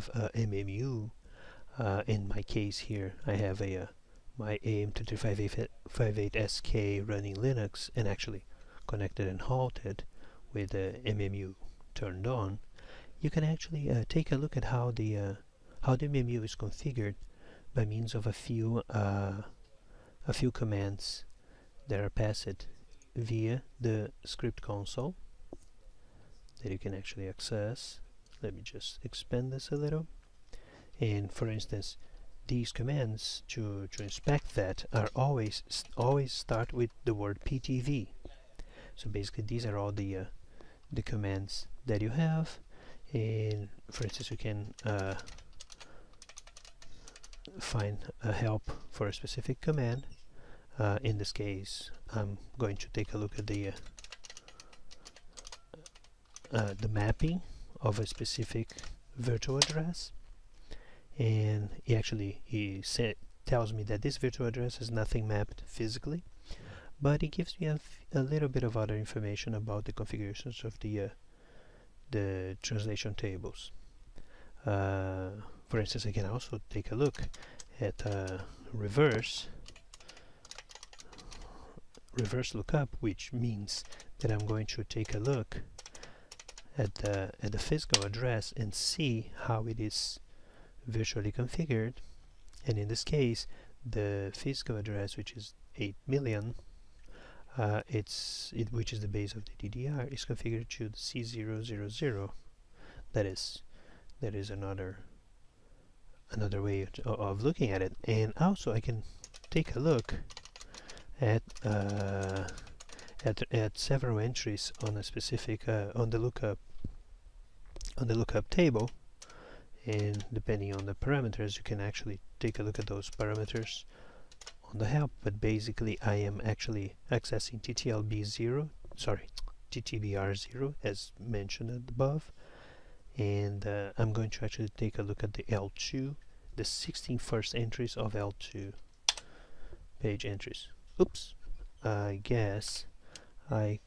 MMU. In my case here, I have my AM23558SK running Linux and actually connected and halted with MMU turned on. You can actually take a look at how the MMU is configured by means of a few commands that are passed via the script console that you can actually access. Let me just expand this a little. And for instance, these commands to inspect that are always start with the word ptv. So basically these are all the commands that you have. And for instance, you can find a help for a specific command. In this case, I'm going to take a look at the mapping of a specific virtual address, and he tells me that this virtual address is nothing mapped physically, but it gives me a little bit of other information about the configurations of the translation tables. For instance, I can also take a look at reverse lookup, which means that I'm going to take a look at the physical address and see how it is virtually configured. And in this case, the physical address, which is 8 million, which is the base of the DDR, is configured to the C000. That is another way of looking at it. And also I can take a look at several entries on a specific on the lookup table, and depending on the parameters, you can actually take a look at those parameters on the help. But basically, I am actually accessing TTBR0 as mentioned above, and I'm going to actually take a look at the L2, the 16 first entries of L2 page entries. Oops, I guess I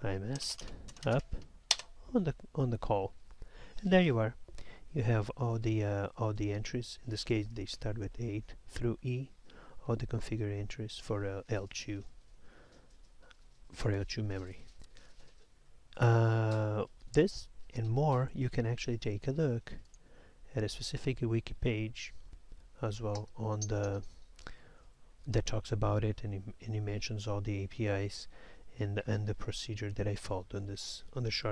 messed up on the call. And there you are. You have all the entries. In this case, they start with 8 through E. All the configured entries for L2 memory. This and more, you can actually take a look at a specific Wiki page as well on that talks about it, and it mentions all the APIs and the procedure that I followed on the short